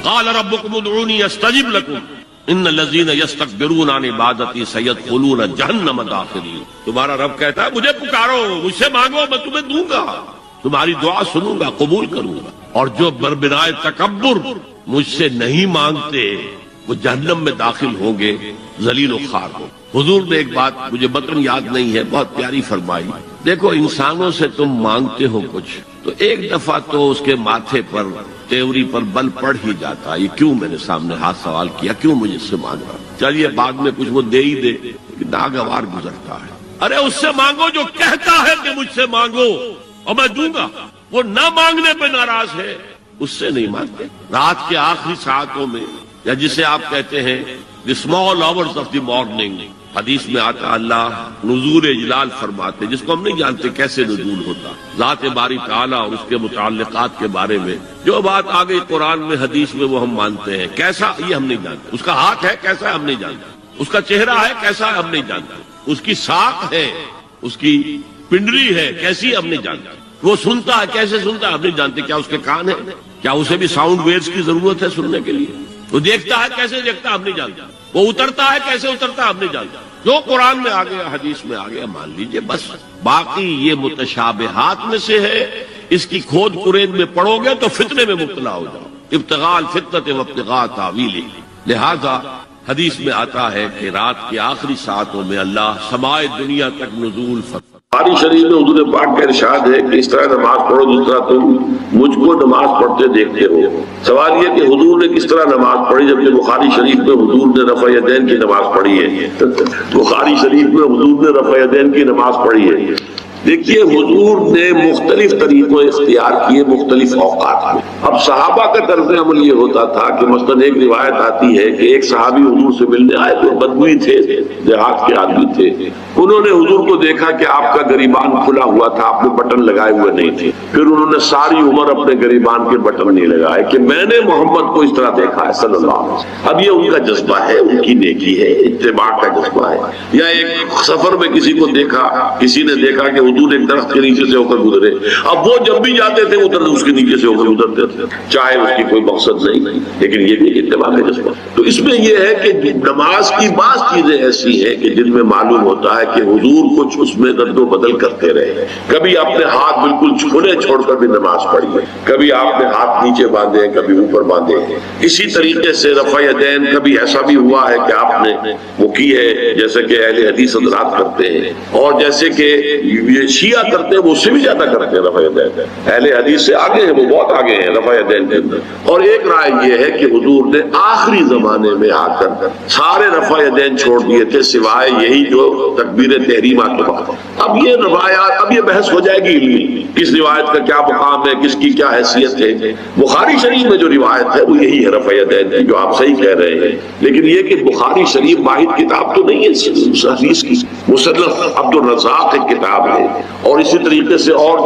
قال ربكم ادعوني استجب لكم ان الذين يستكبرون عن عبادتي سيدخلون جہنم داخرین. تمہارا رب کہتا ہے مجھے پکارو، مجھ سے مانگو، میں تمہیں دوں گا، تمہاری دعا سنوں گا، قبول کروں گا. اور جو بربنائے تکبر مجھ سے نہیں مانگتے وہ جہنم میں داخل ہوں گے، ذلیل و خوار ہوں. حضور نے ایک بات مجھے متن یاد نہیں ہے، بہت پیاری فرمائی. دیکھو انسانوں سے تم مانگتے ہو کچھ تو ایک دفعہ تو اس کے ماتھے پر تیوری پر بل پڑ ہی جاتا ہے، یہ کیوں میرے سامنے ہاتھ سوال کیا، کیوں مجھے اس سے مانگ رہا. چلیے بعد میں کچھ وہ دے ہی دے، ناگوار گزرتا ہے. ارے اس سے مانگو جو کہتا ہے کہ مجھ سے مانگو اور میں دوں گا. وہ نہ مانگنے پہ ناراض ہے، اس سے نہیں مانگتے. رات کے آخری ساعتوں میں، یا جسے آپ کہتے ہیں the small hours of the morning، حدیث میں آتا اللہ نزول اجلال فرماتے، جس کو ہم نہیں جانتے کیسے نزول ہوتا. ذات باری تعالیٰ اور اس کے متعلقات کے بارے میں جو بات آ گئی قرآن میں حدیث میں وہ ہم مانتے ہیں. کیسا یہ ہم نہیں جانتے. اس کا ہاتھ ہے کیسا ہے ہم نہیں جانتے. اس کا چہرہ ہے کیسا ہے ہم نہیں جانتے. اس کی ساق ہے، اس کی پنڈلی ہے کیسی ہم نہیں جانتے. وہ سنتا ہے کیسے سنتا ہے ہم نہیں جانتے. کیا اس کے کان ہیں؟ کیا اسے بھی ساؤنڈ ویوز کی ضرورت ہے سننے کے لیے؟ وہ دیکھتا ہے کیسے دیکھتا ہے ہم نہیں جانتے. وہ اترتا ہے کیسے اترتا ہے ہم نہیں جانتے. جو قرآن میں آ گیا حدیث میں آ گیا مان لیجئے بس. باقی یہ متشابہات میں سے ہے، اس کی کھود کرید میں پڑو گے تو فتنے میں مبتلا ہو جاؤ. ابتغاء الفتنة وابتغاء تاویلہ. لہذا حدیث میں آتا ہے کہ رات کی آخری ساعتوں میں اللہ سمائے دنیا تک نزول فرماتا. بخاری شریف میں حضور پاک کا ارشاد ہے کہ اس طرح نماز پڑھو جس طرح تم مجھ کو نماز پڑھتے دیکھتے ہو. سوال یہ کہ حضور نے کس طرح نماز پڑھی، جبکہ بخاری شریف میں حضور نے رفع یدین کی نماز پڑھی ہے. بخاری شریف میں حضور نے رفع یدین کی نماز پڑھی ہے. دیکھیے حضور نے مختلف طریقوں اختیار کیے مختلف اوقات میں. اب صحابہ کا طرز عمل یہ ہوتا تھا کہ مثلاً ایک روایت آتی ہے کہ ایک صحابی حضور سے ملنے آئے تو بدوی تھے، دیہات کے آدمی تھے. انہوں نے حضور کو دیکھا کہ آپ کا گریبان کھلا ہوا تھا، آپ نے بٹن لگائے ہوئے نہیں تھے. پھر انہوں نے ساری عمر اپنے گریبان کے بٹن نہیں لگائے کہ میں نے محمد کو اس طرح دیکھا ہے صلی اللہ علیہ وسلم. اب یہ ان کا جذبہ ہے، ان کی نیکی ہے، اتباع کا جذبہ ہے. یا ایک سفر میں کسی کو دیکھا، کسی نے دیکھا کہ حضور ایک درخت کے نیچے سے ہو کر گزرے، اب وہ جب بھی جاتے تھے ادھر اس کے نیچے سے ہو کر گزرتے تھے، چاہے اس کی کوئی مقصد نہیں، لیکن یہ بھی اتباع کا جذبہ. تو اس میں یہ ہے کہ نماز کی بعض چیزیں ایسی ہیں کہ جن میں معلوم ہوتا ہے کہ حضور کچھ اس میں رد و بدل کرتے رہے. کبھی آپ نے ہاتھ بالکل کھلے چھوڑ کر بھی نماز پڑھی ہے، کبھی آپ نے ہاتھ نیچے باندھے کبھی اوپر باندھے. اسی طریقے سے رفع یدین کبھی ایسا بھی ہوا ہے کہ آپ نے وہ کی ہے جیسے کہ اہل حدیث حضرات کرتے ہیں، اور جیسے کہ یہ شیعہ کرتے ہیں وہ اس سے بھی زیادہ کرتے ہیں رفع یدین. اہل حدیث سے آگے ہیں، وہ بہت آگے ہیں رفع یدین کے اندر. اور ایک رائے یہ ہے کہ حضور نے آخری زمانے میں آ کر سارے رفع یدین چھوڑ دیے تھے سوائے یہی جو تکبیر تحریمہ کے بعد. اب یہ روایات، اب یہ بحث ہو جائے گی علمی، کس روایت کا کیا مقام ہے، کس کی کیا حیثیت ہے. بخاری شریف میں جو روایت ہے وہ یہی ہے رفع یدین کی، جو آپ صحیح کہہ رہے ہیں. لیکن یہ کہ بخاری شریف واحد کتاب تو نہیں ہے حدیث کی، مصنف عبد الرزاق ایک کتاب ہے. اور اسی طریقے سے اور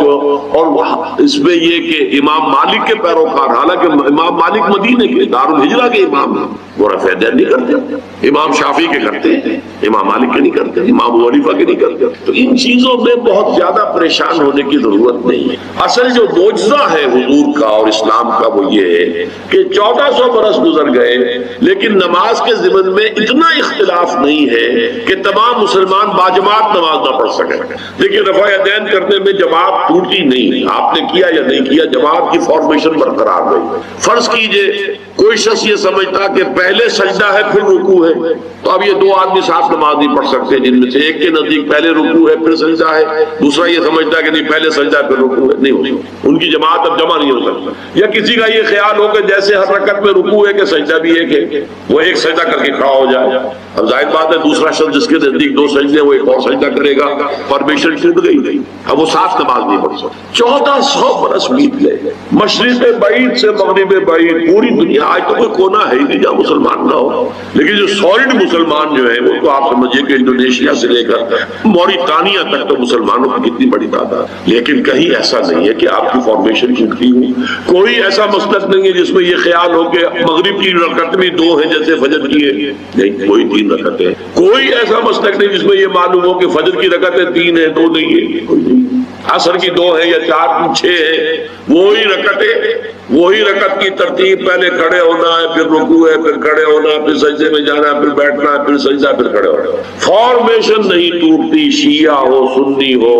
اس میں یہ کہ امام مالک کے پیروکار، حالانکہ امام مالک مدینے کے دارالہجرہ کے امام ہیں، وہ رفع یدین نہیں کرتے. امام شافعی کے کرتے ہیں، امام مالک کے نہیں کرتے، امام ابو حنیفہ کے نہیں کرتے. تو ان چیزوں میں بہت زیادہ پریشان ہونے کی ضرورت نہیں ہے. اصل جو معجزہ ہے حضور کا اور اسلام کا وہ یہ ہے کہ 1400 برس گزر گئے لیکن نماز کے ضمن میں اتنا اختلاف نہیں ہے کہ تمام مسلمان باجماعت نماز نہ پڑھ سکیں. لیکن رفع یدین کرنے میں جماعت ٹوٹی نہیں، آپ نے کیا یا نہیں کیا، جماعت کی فارمیشن برقرار رہی. فرض کیجئے کوئی شخص یہ سمجھتا کہ پہلے سجدہ ہے پھر رکوع ہے، تو اب یہ دو آدمی ساتھ نماز نہیں پڑھ سکتے جن میں سے ایک کے نزدیک پہلے رکوع ہے پھر سجدہ ہے، دوسرا یہ سمجھتا ہے کہ نہیں پہلے سجدہ ہے پھر رکوع ہے. نہیں ہو سکتا، ان کی جماعت اب جمع نہیں ہو سکتا. یا کسی کا یہ خیال ہو کہ جیسے ہر رکعت میں رکوع ہے کہ سجدہ بھی ایک ہے، وہ ایک سجدہ کر کے کھڑا ہو جائے. اب ظاہر بات ہے دوسرا شخص جس کے نزدیک دو سجدے وہ ایک اور سجدہ کرے گا، فارمیشن ٹوٹ گئی، اب وہ ساتھ نماز نہیں پڑھ سکتا. 1400 برس بیت گئے، مشرق بعید سے مغرب بعید، پوری دنیا آج تو کوئی کونا ہے ہی نہیں جہاں مسلمان نہ ہو. لیکن جو سالڈ مسلمان جو ہے وہ تو آپ سمجھیے کہ انڈونیشیا سے لے کر موریٹانیہ تک تو مسلمانوں کی کتنی بڑی تعداد. لیکن کہیں ایسا نہیں ہے کہ آپ کی فارمیشن ٹوٹتی ہو. کوئی ایسا مسلک نہیں ہے جس میں یہ خیال ہو کہ مغرب کی رکعت میں 2 ہیں جیسے فجر کی ہے، نہیں کوئی 3 رکعتیں. کوئی ایسا مسلک نہیں جس میں یہ معلوم ہو کہ فجر کی رکعتیں 3 ہیں 2 نہیں ہے، کوئی نہیں. عصر کی 2 ہیں یا 4 6 ہیں، وہی رکعتیں وہی رکعت کی ترتیب، پہلے کھڑے ہونا ہے، پھر رکوع ہے، پھر کھڑے ہونا، پھر سجدے میں جانا ہے، پھر بیٹھنا ہے، پھر سجدہ، پھر کھڑے ہونا۔ فارمیشن نہیں ٹوٹتی، شیعہ ہو، سنی ہو،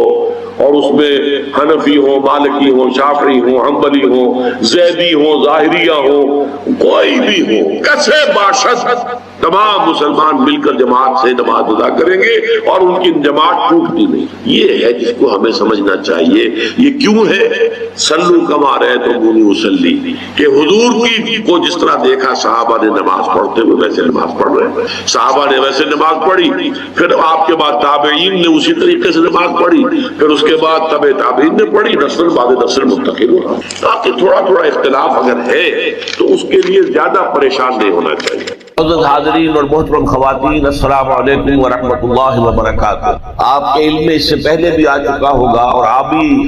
اور اس میں حنفی ہو، مالکی ہو، شافعی ہو، حنبلی ہو، زیدی ہو، ظاہریہ ہو، کوئی بھی ہو، کسے باشد تمام مسلمان مل کر جماعت سے نماز ادا کریں گے اور ان کی جماعت ٹوٹتی نہیں۔ یہ ہے جس کو ہمیں سمجھنا چاہیے۔ یہ کیوں ہے؟ صلو کما رأیتمونی اصلی، کہ حضور کی کو جس طرح دیکھا صحابہ نے نماز پڑھتے ہوئے ویسے نماز پڑھ رہے ہیں، صحابہ نے ویسے نماز پڑھی، پھر آپ کے بعد تابعین نے اسی طریقے سے نماز پڑھی، پھر اس کے بعد تبع تابعین نے پڑھی، نسل بعد نسل منتقل ہو رہا۔ تاکہ تھوڑا تھوڑا اختلاف اگر ہے تو اس کے لیے زیادہ پریشان نہیں ہونا چاہیے۔ حضرت حاضرین اور محترم خواتین، السلام علیکم ورحمۃ اللہ وبرکاتہ۔ آپ کے علم میں اس سے پہلے بھی آ چکا ہوگا اور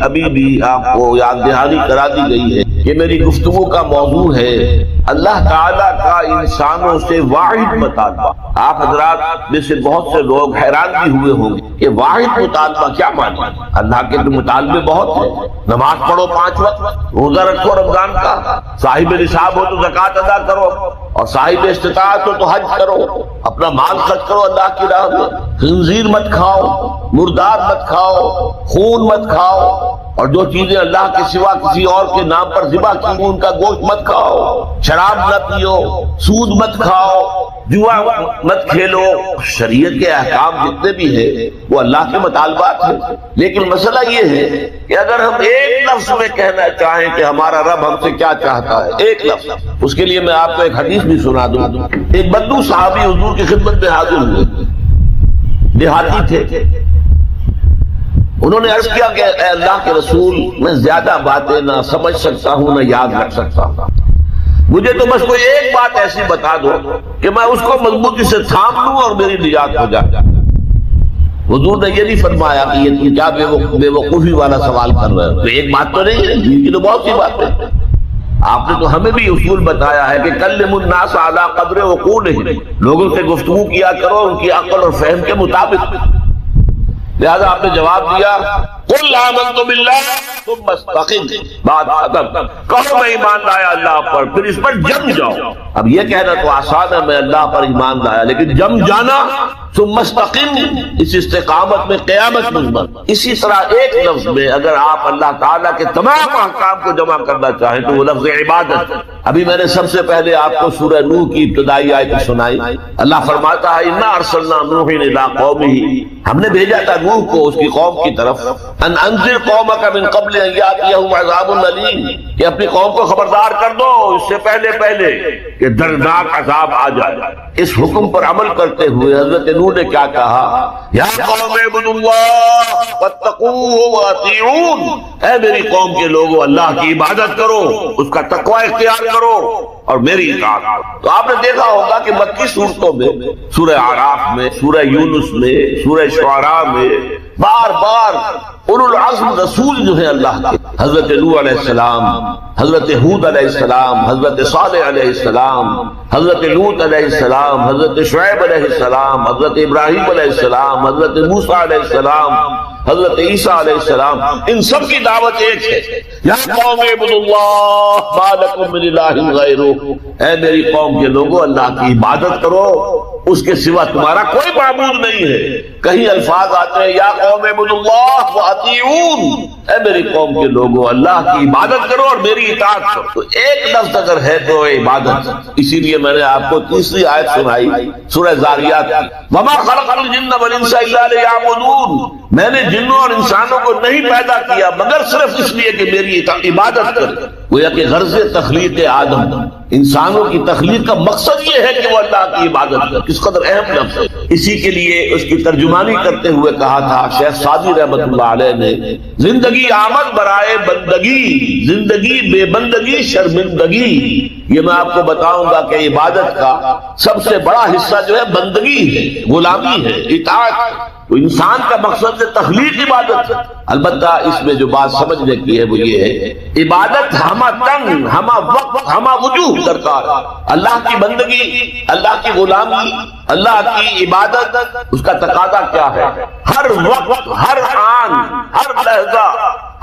ابھی بھی آپ کو یاد دہانی کرا دی گئی ہے کہ میری گفتگو کا موضوع ہے اللہ تعالیٰ کا انسانوں سے واحد مطالبہ۔ آپ حضرات میں سے بہت سے لوگ حیران بھی ہوئے ہوں گے کہ واحد مطالبہ کیا معنی؟ اللہ کے تو مطالبے بہت ہیں، نماز پڑھو 5 وقت، روزہ رکھو رمضان کا، صاحب نصاب ہو تو زکوٰۃ ادا کرو، اور صاحب استطاعت ہو تو حج کرو، اپنا مال خرچ کرو اللہ کی راہ میں، خنزیر مت کھاؤ، مردار مت کھاؤ، خون مت کھاؤ، اور جو چیزیں اللہ کے سوا کسی اور کے نام پر ذبح کی ہیں ان کا گوشت مت کھاؤ، شراب نہ پیو، سود مت کھاؤ، جوا مت کھیلو۔ شریعت کے احکام جتنے بھی ہیں وہ اللہ کے مطالبات ہیں، لیکن مسئلہ یہ ہے کہ اگر ہم ایک لفظ میں کہنا چاہیں کہ ہمارا رب ہم سے کیا چاہتا ہے، ایک لفظ، اس کے لیے میں آپ کو ایک حدیث بھی سنا دوں۔ ایک بدو صحابی حضور کی خدمت میں حاضر ہوئے، دیہاتی تھے، انہوں نے عرض کیا کہ اے اللہ کے رسول، میں زیادہ باتیں نہ سمجھ سکتا ہوں نہ یاد رکھ سکتا ہوں، مجھے تو بس کوئی ایک بات ایسی بتا دو کہ میں اس کو مضبوطی سے تھام لوں اور میری نجات ہو جائے۔ حضور نے یہ نہیں فرمایا کہ یہ تم کیا بے وقوفی والا سوال کر رہے ہو، ایک بات تو نہیں ہے، ان کی تو بہت سی باتیں۔ آپ نے تو ہمیں بھی اصول بتایا ہے کہ کلموا الناس علی قدر عقولہم، لوگوں سے گفتگو کیا کرو ان کی عقل اور فہم کے مطابق۔ لہذا آپ نے جواب دیا قل آمنت باللہ ثم استقم، بات ختم، کہو میں ایمان لایا اللہ پر، پھر اس پر جم جاؤ۔ اب یہ کہنا تو آسان ہے میں اللہ پر ایمان لایا، لیکن جم جانا ثم استقم، اس استقامت میں قیامت مثبت۔ اسی طرح ایک لفظ میں اگر آپ اللہ تعالیٰ کے تمام احکام کو جمع کرنا چاہیں تو وہ لفظ عبادت۔ ابھی میں نے سب سے پہلے آپ کو سورہ نوح کی ابتدائی آیت سنائی۔ اللہ فرماتا ہے انا ارسلنا نوحا الی قومہ، ہم نے بھیجا تھا نوح کو اس کی قوم کی طرف، ان انذر قومک من قبل ان یاتیہم عذاب الیم، کہ اپنی قوم کو خبردار کر دو اس سے پہلے کہ دردناک عذاب آ جائے۔ اس حکم پر عمل کرتے ہوئے حضرت نوح نے کیا کہا؟ یا قوم اعبدوا اللہ واتقوہ واطیعون، اے میری قوم کے لوگوں اللہ کی عبادت کرو، اس کا تقوی اختیار کرو اور میری اطاعت کرو۔ تو آپ نے دیکھا ہوگا کہ مکی صورتوں میں، سورہ اعراف میں، سورہ یونس میں، سورہ شعراء میں بار بار اولو العزم رسول جو ہے اللہ کے، حضرت نوح علیہ السلام، حضرت ہود علیہ السلام، حضرت صالح علیہ السلام، حضرت لوط علیہ السلام، حضرت شعیب علیہ السلام، حضرت ابراہیم علیہ السلام، حضرت موسیٰ علیہ السلام، حضرت عیسیٰ علیہ السلام، ان سب کی دعوت ایک ہے، یا قوم اعبدوا اللہ ما لکم من الہ غیرہ، اے میری قوم کے لوگوں اللہ کی عبادت کرو، اس کے سوا تمہارا کوئی معبود نہیں ہے۔ کہیں الفاظ آتے ہیں یا قوم اعبدوا اللہ واطیعون، اے میری قوم کے لوگوں اللہ کی عبادت کرو اور میری اطاعت کرو۔ تو ایک لفظ اگر ہے تو عبادت، اسی لیے میں نے آپ کو تیسری آیت سنائی سورہ زاریات، وما خلقت الجن والانس الا لیعبدون، میں نے جنوں اور انسانوں کو نہیں پیدا کیا مگر صرف اس لیے کہ میری عبادت کرے۔ گویا کہ غرض تخلیق آدم، انسانوں کی تخلیق کا مقصد یہ ہے کہ وہ اللہ کی عبادت کرے۔ کس قدر اہم لفظ ہے۔ اسی کے لیے اس کی ترجمانی کرتے ہوئے کہا تھا شیخ سعدی رحمۃ اللہ علیہ نے، زندگی آمد برائے بندگی، زندگی بے بندگی شرمندگی۔ یہ میں آپ کو بتاؤں گا کہ عبادت کا سب سے بڑا حصہ جو ہے بندگی ہے، غلامی ہے، اطاعت۔ تو انسان کا مقصد ہے تخلیق عبادت، البتہ اس میں جو بات سمجھنے کی ہے وہ یہ ہے عبادت ہمہ تنگ، ہمہ وقت، ہمہ وجوہ درکار ہے۔ اللہ کی بندگی، اللہ کی غلامی، اللہ کی عبادت، اس کا تقاضا کیا ہے؟ ہر وقت، ہر آن، ہر لحظہ،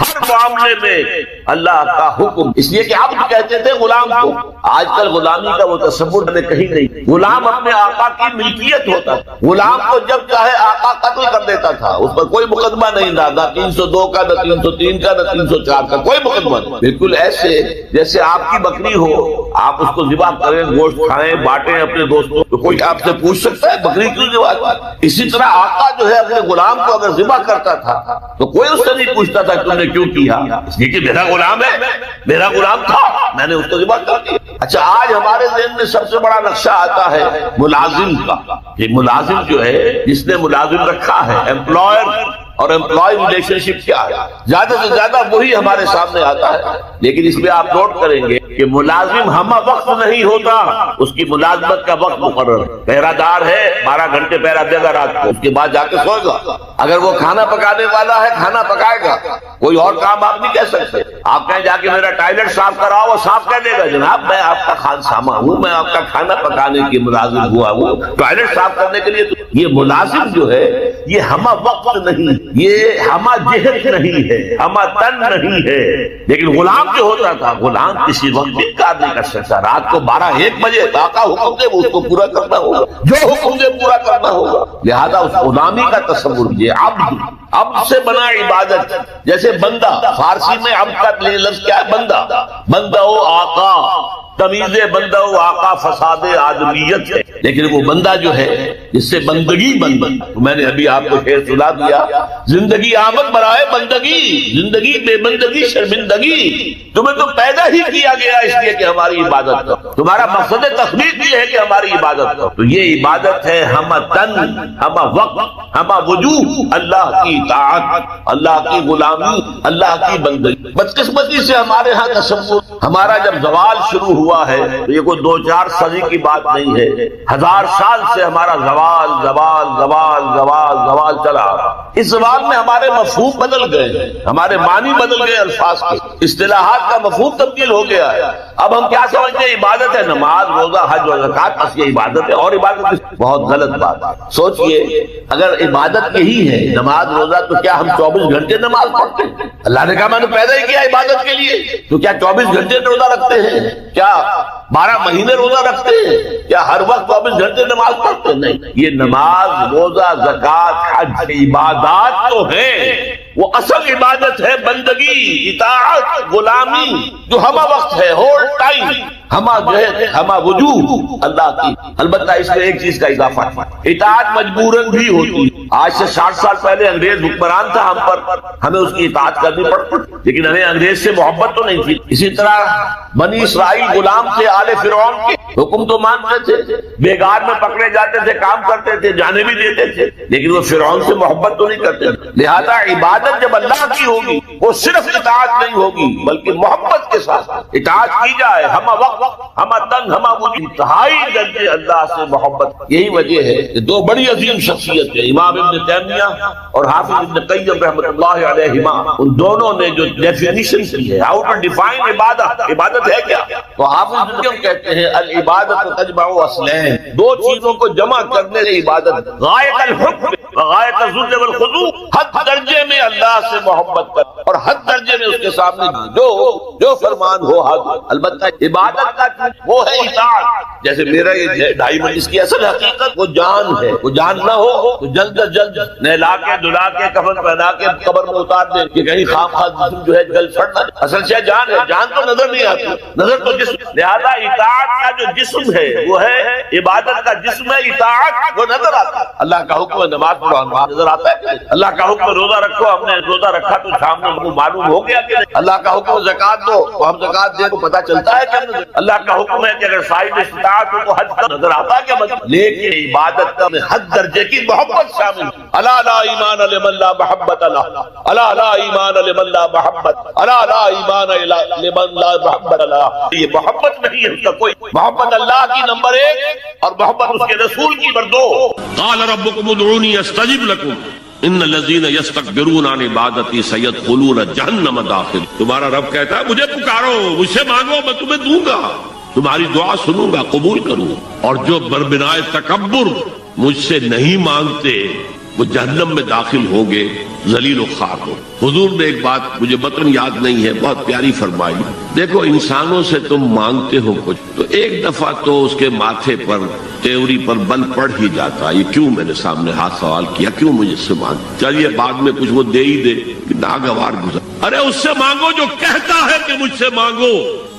ہر معاملے میں اللہ کا حکم، اس لیے کہ عبد کہتے تھے غلام کو، آج کل غلامی کا وہ تصور نے کہیں نہیں، غلام اپنے آقا کی ملکیت ہوتا تھا، غلام کو جب چاہے آقا قتل کر دیتا تھا، اس پر کوئی مقدمہ نہیں تھا، نہ 302 کا، نہ 303 کا، نہ 304 کا، کوئی مقدمہ نہیں، بالکل ایسے جیسے آپ کی بکری ہو، آپ اس کو ذبح کریں، گوشت کھائیں، بانٹیں اپنے دوستوں، تو کوئی آپ سے پوچھ سکتا ہے بکری کیوں ذبح کی؟ اسی طرح آقا جو ہے اپنے غلام کو اگر ذبح کرتا تھا تو کوئی اس سے نہیں پوچھتا تھا تم نے کیوں کیا، اس لیے کہ میرا غلام ہے، میرا غلام تھا، میں نے اس کو ذبح کر دیا۔ اچھا، آج ہمارے ذہن میں سب سے بڑا نقشہ آتا ہے ملازم کا، کہ ملازم جو ہے جس نے ملازم رکھا ہے، امپلائر اور امپلائی ریلیشن شپ کیا ہے، زیادہ سے زیادہ وہی ہمارے سامنے آتا ہے، لیکن اس میں آپ نوٹ کریں گے کہ ملازم ہمہ وقت نہیں ہوتا، اس کی ملازمت کا وقت مقرر ہے، پہرہ دار ہے 12 گھنٹے پہرہ دے گا رات کو، اس کے بعد جا کے سوئے گا، اگر وہ کھانا پکانے والا ہے کھانا پکائے گا، کوئی اور کام آپ نہیں کہہ سکتے، آپ کہیں جا کے میرا ٹوائلٹ صاف کراؤ، وہ صاف کہہ دے گا جناب میں آپ کا خانسامہ ہوں، میں آپ کا کھانا پکانے کی ملازم ہوا ہوں، ٹوائلٹ صاف کرنے کے لیے یہ ملازم جو ہے یہ ہمہ وقت نہیں، یہ ہمہ جہت نہیں ہے، ہمہ تن نہیں ہے، لیکن غلام جو ہوتا تھا، غلام کسی وقت بھی کار نہیں کر سکتا، رات کو 12-1 بجے آقا حکم دے وہ اس کو پورا کرنا ہوگا، جو حکم دے پورا کرنا ہوگا، لہذا اس غلامی کا تصور یہ عبد سے بنا عبادت، جیسے بندہ، فارسی میں عبد کا لفظ کیا ہے؟ بندہ، بندہ و آقا، تمیز بندہ و آقا فساد آدمیت ہے، لیکن وہ بندہ جو ہے جس سے بندگی بن، میں نے ابھی آپ کو شعر سنا دیا، زندگی آمد برائے بندگی، زندگی بے بندگی شرمندگی، تمہیں تو پیدا ہی کیا گیا اس لیے کہ ہماری عبادت کرو، تمہارا مقصد تخلیق یہ ہے کہ ہماری عبادت کرو، تو یہ عبادت ہے ہمہ تن، ہمہ وقت، ہمہ وجوہ، اللہ کی اطاعت، اللہ کی غلامی، اللہ کی بندگی۔ بدقسمتی سے ہمارے ہاں تصور، ہمارا جب زوال شروع ہوا ہے تو یہ کوئی 2-4 صدی کی بات نہیں ہے، 1000 سال سے ہمارا زوال زوال زوال زوال زوال چلا، اس زوال میں ہمارے مفہوم بدل گئے، ہمارے معنی بدل گئے، الفاظ کے، اصطلاحات کا مفہوم تبدیل ہو گیا ہے، اب ہم کیا سمجھتے ہیں عبادت ہے نماز روزہ حج و زکات، بس یہ عبادت ہے، اور عبادت بہت غلط بات ہے۔ سوچئے اگر عبادت یہی ہے نماز روزہ، تو کیا ہم 24 گھنٹے نماز پڑھتے ہیں؟ اللہ نے کہا میں نے پیدا ہی کیا عبادت کے لیے، تو کیا 24 گھنٹے روزہ رکھتے ہیں؟ کیا 12 مہینے روزہ رکھتے ہیں؟ کیا ہر وقت 24 گھنٹے نماز پڑھتے ہیں؟ نہیں، یہ نماز روزہ زکات حج عبادات تو ہیں، وہ اصل عبادت ہے بندگی، اطاعت، غلامی، جو ہمہ وقت ہے، ہول ٹائم، ہمہ جہت، ہمہ وجوہ اللہ کی۔ البتہ اس میں ایک چیز کا اضافہ ہے، اطاعت مجبوراً بھی ہوتی ہے۔ آج سے 60 سال پہلے انگریز حکمران تھا ہم پر، ہمیں اس کی اطاعت کرنی پڑتی، لیکن ہمیں انگریز سے محبت تو نہیں تھی۔ اسی طرح بنی اسرائیل غلام تھے آل فرعون کے، حکم تو مانتے تھے، بیگار میں پکڑے جاتے تھے، کام کرتے تھے، جانے بھی دیتے تھے، لیکن وہ فرعون سے محبت تو نہیں کرتے تھے۔ لہذا عبادت جب اللہ کی ہوگی وہ صرف اطاعت نہیں ہوگی بلکہ محبت کے ساتھ اطاعت کی جائے، ہمہ وقت، ہمہ تن، ہمہ وجوہ، انتہائی درجے اللہ سے محبت۔ یہی وجہ ہے کہ 2 بڑی عظیم شخصیت ہیں، امام ابن تیمیہ اور حافظ ابن قیم رحمۃ اللہ علیہما، ان دونوں نے جو ڈیفینیشن کی ہے، ہاؤ ٹو ڈیفائن عبادت، عبادت ہے کیا، تو حافظ ابن قیم کہتے ہیں العبادت تجمع اصلین، 2 چیزوں کو جمع کرنے سے عبادت، غایت الحب غایت الذل والخضوع، حد درجے میں اللہ سے محبت کر اور حد درجے میں اس کے سامنے جو فرمان ہو حد۔ البتہ عبادت کا وہ ہے اطاعت، جیسے میرا یہ 2.5 منٹ، اس کی اصل حقیقت وہ جان ہے، وہ جان نہ ہو تو جلد از جلد نہلا کے دھلا کے کفن پہنا کے قبر میں اتار دیں کہ کہیں خواہ جسم جو ہے جل پھڑنا، اصل سے جان ہے، جان تو نظر نہیں آتی، نظر تو جسم، لہذا اطاعت کا جو جسم ہے وہ ہے عبادت کا جسم ہے اطاعت، وہ نظر آتا ہے۔ اللہ کا حکم ہے نماز پڑھو، نظر آتا ہے، اللہ کا حکم ہے روزہ رکھو، ہم نے روزہ رکھا تو سامنے ہم کو معلوم ہو گیا کہ اللہ کا حکم ہے زکات دو تو ہم زکات دیں تو پتہ چلتا ہے کہ اللہ کا حکم ہے کہ اگر صاحب استطاعت ہو تو حج کا نظر آتا ہے کیا، لیکن عبادت کا حد درجے کی محبت شامل، الا لا ایمان لمن لا محبت له، الا لا ایمان لمن لا محبت، الا لا ایمان لمن لا محبت له، یہ محبت نہیں ہے اس کا کوئی، محبت اللہ کی نمبر 1 اور محبت اس کے رسول کی نمبر 2۔ قال ربكم ادعوني استجب لكم ان الذين يستكبرون عن عبادتي سيدخلون جہنم داخل، تمہارا رب کہتا ہے مجھے پکارو، مجھ سے مانگو، میں تمہیں دوں گا، تمہاری دعا سنوں گا، قبول کروں، اور جو بربنائے تکبر مجھ سے نہیں مانگتے وہ جہنم میں داخل ہوں گے ذلیل و خار ہو۔ حضور نے ایک بات مجھے متن یاد نہیں ہے بہت پیاری فرمائی، دیکھو انسانوں سے تم مانگتے ہو کچھ تو ایک دفعہ تو اس کے ماتھے پر تیوری پر بل پڑ ہی جاتا، یہ کیوں میں نے سامنے ہاتھ سوال کیا، کیوں مجھے سے مانگ، چلیے بعد میں کچھ وہ دے ہی دے کہ ناگوار گزر۔ ارے اس سے مانگو جو کہتا ہے کہ مجھ سے مانگو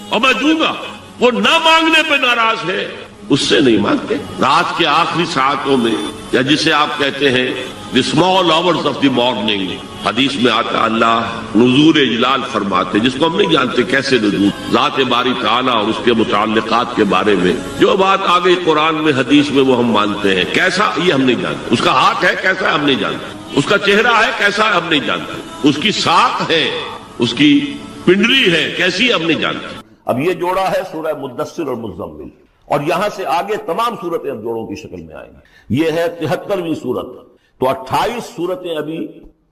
اور میں دوں گا، وہ نہ مانگنے پہ ناراض ہے اس سے نہیں مانگتے۔ رات کے آخری ساعتوں میں یا جسے آپ کہتے ہیں the small hours of the morning، حدیث میں آتا اللہ نزول اجلال فرماتے، جس کو ہم نہیں جانتے کیسے نزول، ذات باری تعالیٰ اور اس کے متعلقات کے بارے میں جو بات آ گئی قرآن میں حدیث میں وہ ہم مانتے ہیں، کیسا یہ ہم نہیں جانتے، اس کا ہاتھ ہے کیسا ہے ہم نہیں جانتے، اس کا چہرہ ہے کیسا ہے ہم نہیں جانتے، اس کی ساکھ ہے، اس کی پنڈلی ہے کیسی ہم نہیں جانتے۔ اب یہ جوڑا ہے سورہ مدثر اور مزمل، اور یہاں سے آگے تمام صورتیں اب جوڑوں کی شکل میں آئیں گی۔ یہ ہے 73ویں صورت، تو 28 صورتیں ابھی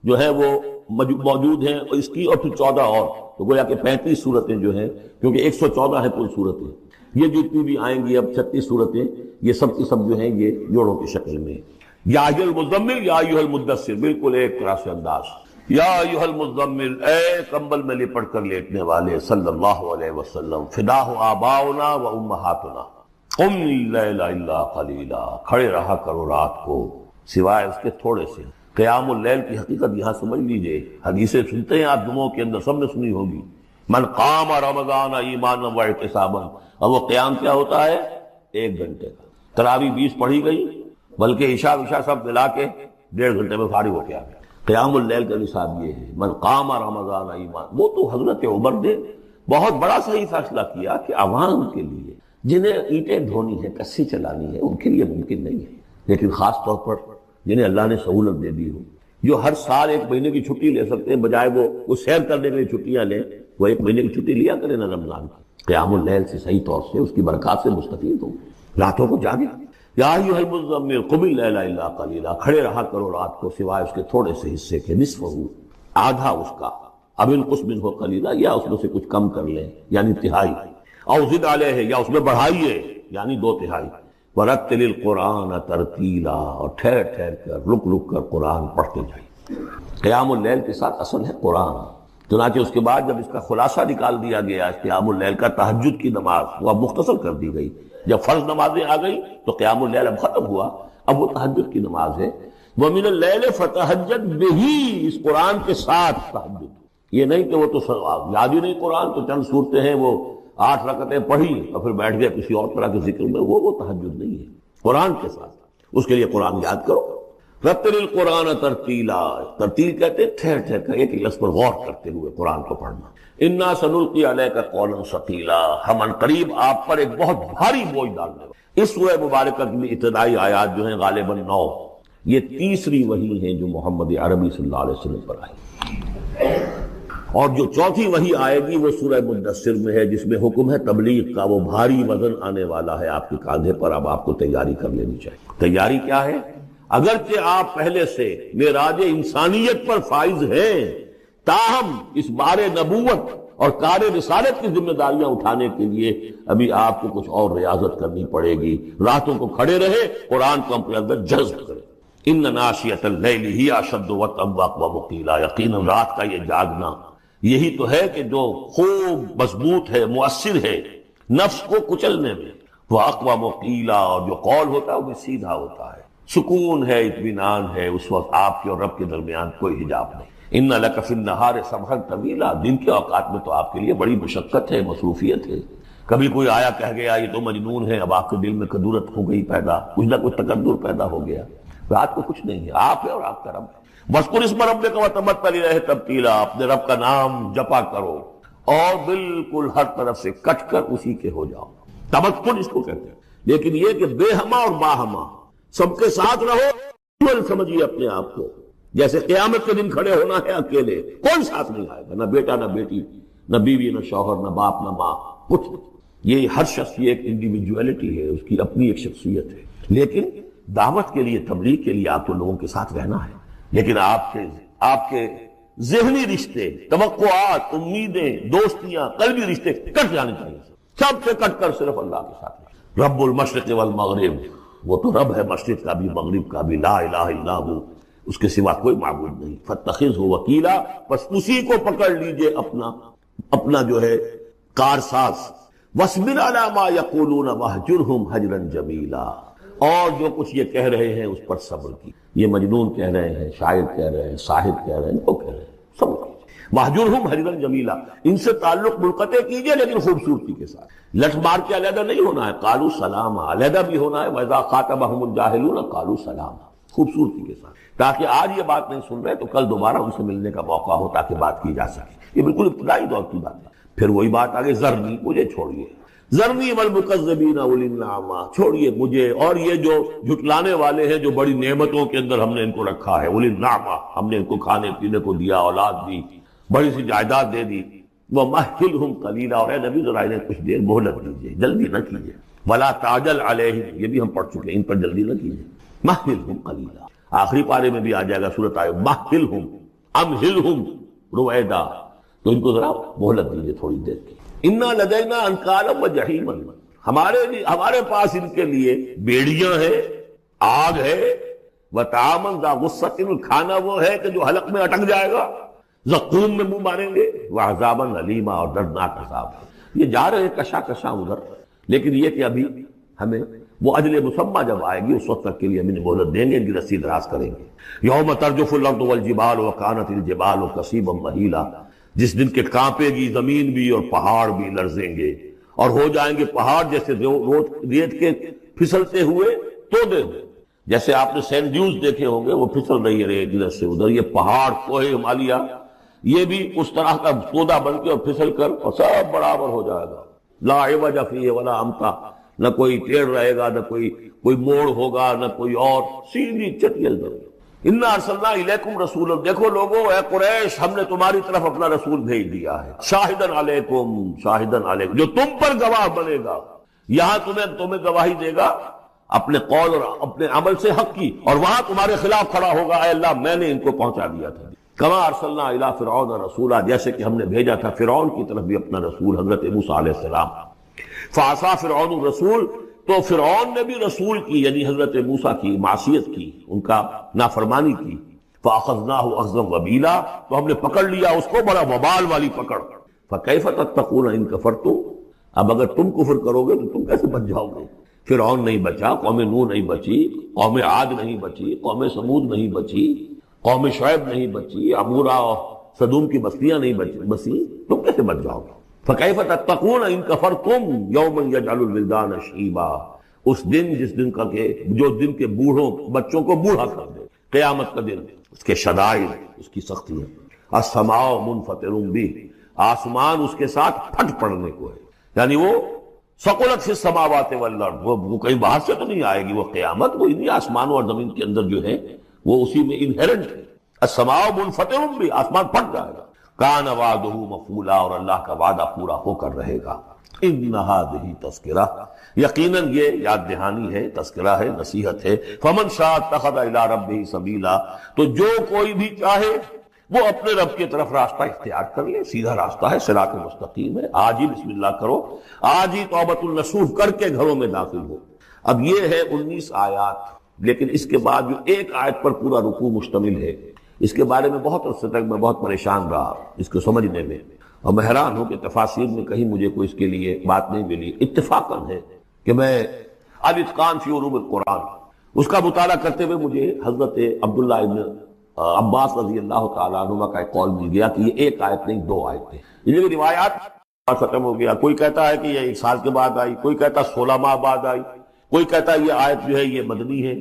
جو ہے وہ موجود ہیں، اور اس کی اور پھر 14 اور، تو گویا کہ 35 صورتیں جو ہیں، کیونکہ 114 ہے کل صورتیں، یہ جتنی بھی آئیں گی اب 36 صورتیں، یہ سب کی سب جو ہیں یہ جوڑوں کی شکل میں۔ یا ایھا المزمل یا ایھا المدثر، بالکل ایک طرح سے انداز، یا ایھا المزمل، اے کمبل میں لپٹ کر لیٹنے والے، صلی اللہ علیہ وسلم، فداہ آباؤنا و امہاتنا، قم اللیل الا قلیلا، کھڑے رہا کرو رات کو سوائے اس کے تھوڑے سے۔ قیام اللیل کی حقیقت یہاں سمجھ لیجئے، حدیثیں سنتے ہیں آپ جمعوں کے اندر، سب نے سنی ہوگی، من قام رمضان ایمانا و احتسابا، اور وہ قیام کیا ہوتا ہے؟ 1 گھنٹے کا۔ تراویح 20 پڑھی گئی، بلکہ عشاء سب ملا کے 1.5 گھنٹے میں فارغ ہو کے آ گیا۔ قیام اللیل کا نصاب یہ ہے، من قام رمضان ایمان۔ وہ تو حضرت عمر نے بہت بڑا صحیح فیصلہ کیا کہ عوام کے لیے جنہیں اینٹیں دھونی ہے، کسی چلانی ہے، ان کے لیے ممکن نہیں ہے، لیکن خاص طور پر جنہیں اللہ نے سہولت دے دی ہو، جو ہر سال 1 مہینے کی چھٹی لے سکتے ہیں، بجائے وہ سیر کرنے کے لیے چھٹیاں لیں، وہ 1 مہینے کی چھٹی لیا کریں نا رمضان کی۔ قیام اللیل سے صحیح طور سے اس کی برکات سے مستفید ہو، راتوں کو جاگے۔ یا ایھا المزمل قم اللیل الا قلیلا، کھڑے رہا کرو رات کو سوائے اس کے تھوڑے سے حصے کے، نصفہ، آدھا اس کا، اب انقص منہ قلیلا، یا اس میں سے کچھ کم کر لیں یعنی تہائی، او زد علیہ، یا اس میں بڑھائیے یعنی 2/3۔ وَرَتِّلِ الْقُرْآنَ تَرْتِیلًا، اور ٹھہر ٹھہر کر رک رک کر قرآن پڑھتے جائیں۔ قیام اللیل کے ساتھ اصل ہے قرآن، چنانچہ اس کے بعد جب اس کا خلاصہ نکال دیا گیا قیام اللیل کا، تہجد کی نماز وہ اب مختصر کر دی گئی، جب فرض نمازیں آ گئی تو قیام اللیل اب ختم ہوا، اب وہ تہجد کی نماز ہے۔ وَمِنَ اللَّيْلِ فَتَہجد بِهِ، اس قرآن کے ساتھ تہجد، یہ نہیں کہ وہ تو یاد ہی نہیں قرآن، تو چند صورتیں ہیں وہ 8 رکعتیں پڑھی اور پھر بیٹھ گئے کسی اور طرح کے ذکر میں، وہ تہجد نہیں ہے، قرآن کے ساتھ اس کے لیے قرآن یاد کرو۔ رتل القرآن ترتیلا، ترتیل کہتے ہیں ٹھہر ٹھہر کر ایک لفظ پر غور کرتے ہوئے قرآن کو پڑھنا۔ انا سنلقی علیک قولا ثقیلا، ہم عنقریب آپ پر ایک بہت بھاری بوجھ ڈالنے والے۔ اس سورہ مبارکہ کی ابتدائی آیات جو ہیں غالباً 9، یہ تیسری وحی ہیں جو محمد عربی صلی اللہ علیہ وسلم پر آئی، اور جو چوتھی وحی آئے گی وہ سورہ مدثر میں ہے، جس میں حکم ہے تبلیغ کا، وہ بھاری وزن آنے والا ہے آپ کے کاندھے پر، اب آپ کو تیاری کر لینی چاہیے۔ تیاری کیا ہے؟ اگرچہ آپ پہلے سے معراج انسانیت پر فائز ہیں، تاہم اس بار نبوت اور کار رسالت کی ذمہ داریاں اٹھانے کے لیے ابھی آپ کو کچھ اور ریاضت کرنی پڑے گی۔ راتوں کو کھڑے رہے، قرآن کو اپنے اندر جذب کرے۔ ان ناشئۃ اللیل ہی اشد وطئا واقوم قیلا، یقیناً رات کا یہ جاگنا یہی تو ہے کہ جو خوب مضبوط ہے، مؤثر ہے نفس کو کچلنے میں، وہ اقوام قیلا، اور جو قول ہوتا ہے وہ بھی سیدھا ہوتا ہے، سکون ہے، اطمینان ہے، اس وقت آپ کے اور رب کے درمیان کوئی حجاب نہیں۔ ان لک فی النہار سبحا طویلا، دن کے اوقات میں تو آپ کے لیے بڑی مشقت ہے، مصروفیت ہے۔ کبھی کوئی آیا کہہ گیا یہ تو مجنون ہے، اب آپ کے دل میں کدورت ہو گئی پیدا، کچھ نہ کچھ تکدر پیدا ہو گیا۔ رات کو کچھ نہیں ہے، آپ ہے اور آپ کا رب ہے۔ وَاذْكُرِ اسْمَ رَبِّكَ وَتَبَتَّلْ إِلَيْهِ تَبْتِيلًا، اپنے رب کا نام جپا کرو اور بالکل ہر طرف سے کٹ کر اسی کے ہو جاؤ۔ تبتل اس کو کہتے ہیں، لیکن یہ کہ بے ہما اور باہما سب کے ساتھ رہو، سمجھیے اپنے آپ کو جیسے قیامت کے دن کھڑے ہونا ہے اکیلے، کوئی ساتھ نہیں آئے گا، نہ بیٹا نہ بیٹی، نہ بیوی نہ شوہر، نہ باپ نہ ماں، کچھ نہیں۔ یہ ہر شخص کی ایک انڈیویجویلٹی ہے، اس کی اپنی ایک شخصیت ہے، لیکن دعوت کے لیے، تبلیغ کے لیے آپ کو لوگوں کے ساتھ رہنا ہے، لیکن آپ کے ذہنی رشتے، توقعات، امیدیں، دوستیاں، قلبی رشتے کٹ جانے چاہیے، سب سے کٹ کر صرف اللہ کے ساتھ رہے۔ رب المشرق والمغرب، وہ تو رب ہے مشرق کا بھی مغرب کا بھی، لا الہ الا ہو، اس کے سوا کوئی معبود نہیں. فاتخذہ وکیلا، بس اسی کو پکڑ لیجئے اپنا جو ہے کارساز. واصبر علی ما یقولون واہجرہم حجرا جمیلا، اور جو کچھ یہ کہہ رہے ہیں اس پر صبر کی. یہ مجنون کہہ رہے ہیں، شاعر کہہ رہے ہیں، ساحر کہہ رہے ہیں، وہ کہہ رہے ہیں، صبر کیجیے. واہجرہم حجرا جمیلا، ان سے تعلق منقطع کیجئے لیکن خوبصورتی کے ساتھ. لٹ مار کے علیحدہ نہیں ہونا ہے، قالوا سلاما، علیحدہ بھی ہونا ہے. وَإِذَا خَاطَبَهُمُ الْجَاهِلُونَ قَالُوا سَلَامًا، خوبصورتی کے ساتھ، تاکہ آج یہ بات نہیں سن رہے تو کل دوبارہ ان سے ملنے کا موقع ہو تاکہ بات کی جا سکے. یہ بالکل ابتدائی دور کی بات ہے. پھر وہی بات آگے، ذرنی، مجھے چھوڑیے، ذرنی والمکذبین اولی النعمہ، چھوڑیے مجھے اور یہ جو جھٹلانے والے ہیں جو بڑی نعمتوں کے اندر ہم نے ان کو رکھا ہے. اولی النعمہ، ہم نے ان کو کھانے پینے کو دیا، اولاد دی، بڑی سی جائیداد دے دی. وَمَهِّلْهُمْ قَلِيلًا، اور اے نبی ذرا انہیں کچھ دیر مہلت دیجیے، جلدی نہ کیجیے. وَلَا تَعْجَلْ عَلَيْهِمْ، یہ بھی ہم پڑھ چکے ہیں، ان پر جلدی نہ کیجیے. مَهِّلْهُمْ قَلِيلًا، آخری پارے میں بھی آ جائے گا سورۃ آیت، مَهِّلْهُمْ أَمْهِلْهُمْ رویدا، تو ان کو ذرا مہلت دیجیے تھوڑی دیر کی. اِنَّا لَدَيْنَا أَنْكَالًا وَجَحِيمًا، ہمارے پاس ان کے لیے بیڑیاں ہیں، آگ ہے. وَطَعَامًا ذَا غُصَّةٍ، کھانا وہ ہے کہ جو حلق میں اٹک جائے گا، زقوم میں منہ ماریں گے. وَعَذَابًا أَلِيمًا، اور دردناک عذاب ہے. یہ جا رہے ہیں کشا کشا ادھر، لیکن یہ کہ ابھی ہمیں وہ اجل مسمى جب آئے گی اس وقت تک کے لیے ہم انہیں مہلت دیں گے، ان کی رسی دراز کریں گے. یوم ترجف الارض والجبال وکانت الجبال کثیبا مہیلا، جس دن کے کانپے گی زمین بھی اور پہاڑ بھی لرزیں گے، اور ہو جائیں گے پہاڑ جیسے ریت کے پھسلتے ہوئے تودے. جیسے آپ نے سینڈ ڈیوز دیکھے ہوں گے، وہ پھسل رہی ہے ریت ادھر سے ادھر. یہ پہاڑ کوہ ہمالیہ یہ بھی اس طرح کا تودا بن کے اور پھسل کر اور سب برابر ہو جائے گا. لا عوج فیہ ولا امتا، نہ کوئی ٹیڑھ رہے گا، نہ کوئی موڑ ہوگا، نہ کوئی اور، سیدھی چٹیل زمین. انا ارسلنا الیکم رسولا، دیکھو لوگو اے قریش، ہم نے تمہاری طرف اپنا رسول بھیج دیا ہے. شاہدن علیکم، شاہدن علیکم، جو تم پر گواہ بنے گا. یہاں تمہیں گواہی دے گا اپنے قول اور اپنے عمل سے حق کی، اور وہاں تمہارے خلاف کھڑا ہوگا، اے اللہ میں نے ان کو پہنچا دیا تھا. کما ارسلنا الی فرعون رسولا، جیسے کہ ہم نے بھیجا تھا فرعون کی طرف بھی اپنا رسول حضرت موسیٰ علیہ السلام. فعصا فرعون الرسول، تو فرعون نے بھی رسول کی یعنی حضرت موسیٰ کی معصیت کی، ان کا نافرمانی کی. فاخذناہ اخذا وبیلا، تو ہم نے پکڑ لیا اس کو بڑا وبال والی پکڑ. فکیف تتقون ان کفرتم، اب اگر تم کفر کرو گے تو تم کیسے بچ جاؤ گے. فرعون نہیں بچا، قوم نوح نہیں بچی، قوم عاد نہیں بچی، قوم سمود نہیں بچی، قوم شعیب نہیں بچی، عمورہ اور صدوم کی بستیاں نہیں بسی، تم کیسے بچ جاؤ گے. فکیف تتقون ان کفرتم یوما یجعل الولدان شیبا، اس دن جس دن کا کہ جو دن کے بوڑھوں بچوں کو بوڑھا کر دے، قیامت کا دن، اس کے شدائد، اس کی سختیاں. السماء منفطر بہ، آسمان اس کے ساتھ پھٹ پڑنے کو ہے، یعنی وہ ثقلت فی السماوات والارض، وہ کہیں باہر سے تو نہیں آئے گی وہ قیامت، وہ انہی آسمانوں اور زمین کے اندر جو ہے وہ اسی میں انہیرنٹ ہے. السماء منفطر بہ، آسمان پھٹ جائے گا. کان وعدہ مفعولا، اور اللہ کا وعدہ پورا ہو کر رہے گا. ان ہذہ تذکرہ، یقیناً یہ یاد دہانی ہے، تذکرہ ہے، نصیحت ہے. فمن شاء اتخذ الی ربہ سبیلا، تو جو کوئی بھی چاہے وہ اپنے رب کی طرف راستہ اختیار کر لے، سیدھا راستہ ہے، صراط مستقیم ہے. آج ہی بسم اللہ کرو، آج ہی توبۃ النصوح کر کے گھروں میں داخل ہو. اب یہ ہے 19 آیات، لیکن اس کے بعد جو ایک آیت پر پورا رکوع مشتمل ہے، اس کے بارے میں بہت عرصے تک میں بہت پریشان رہا اس کو سمجھنے میں، اور میں حیران ہوں کہ تفاسیر میں کہیں مجھے کوئی اس کے لیے بات نہیں ملی. اتفاقاً ہے کہ میں الاتقان فی علوم القرآن اس کا مطالعہ کرتے ہوئے مجھے حضرت عبداللہ ابن عباس رضی اللہ تعالیٰ عنہ کا ایک قول مل گیا کہ یہ ایک آیت نہیں، 2 آیتیں. یہ روایات ختم ہو گیا. کوئی کہتا ہے کہ یہ 1 سال کے بعد آئی، کوئی کہتا 16 ماہ بعد آئی، کوئی کہتا یہ آیت جو ہے یہ مدنی ہے،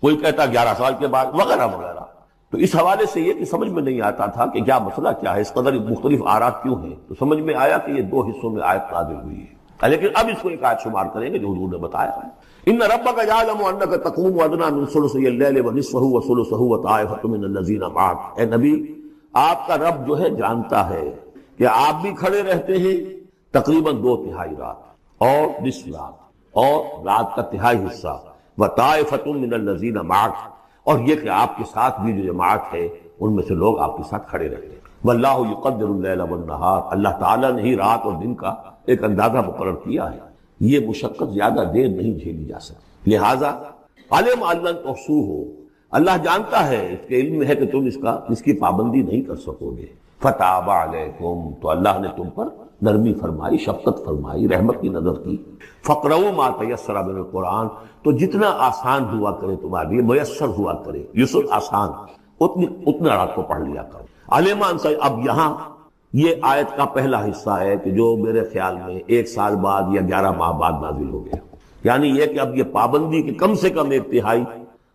کوئی کہتا 11 سال کے بعد، وغیرہ وغیرہ. تو اس حوالے سے یہ کہ سمجھ میں نہیں آتا تھا کہ کیا مسئلہ کیا ہے، اس قدر مختلف آراء کیوں ہیں. تو سمجھ میں آیا کہ یہ 2 حصوں میں آیت نازل ہوئی ہے، لیکن اب اس کو ایک آیت شمار کریں گے جو حضور نے بتایا ہے. ان ربک یعلم انک تقوم ادنی من ثلثی اللیل ونصفہ وثلثہ وطائفۃ من الذین معک. اے نبی، آپ کا رب جو ہے جانتا ہے کہ آپ بھی کھڑے رہتے ہیں تقریباً 2/3 رات اور نصف رات اور رات کا تہائی حصہ، وطائفۃ من الذین معک، اور یہ کہ آپ کے ساتھ بھی جو جماعت ہے ان میں سے لوگ آپ کے ساتھ کھڑے رہتے ہیں. واللہ یقدر اللیل والنہار، اللہ تعالیٰ نے ہی رات اور دن کا ایک اندازہ مقرر کیا ہے. یہ مشقت زیادہ دیر نہیں جھیلی جا سکتی. لہذا علم ان لن تحصوہ، اللہ جانتا ہے، اس کے علم میں ہے کہ تم اس کی پابندی نہیں کر سکو گے. فتاب علیکم، تو اللہ نے تم پر نرمی فرمائی، شفقت فرمائی، رحمت کی نظر کی. فقرؤوا ما تیسر من القرآن، تو جتنا آسان ہوا کرے تمہارے لیے، میسر ہوا کرے، یسر آسان، اتنا رات کو پڑھ لیا کرو. عالمان سے اب یہاں یہ آیت کا پہلا حصہ ہے کہ جو میرے خیال میں 1 سال بعد یا 11 ماہ بعد نازل ہو گیا. یعنی یہ کہ اب یہ پابندی کی کم سے کم 1/3،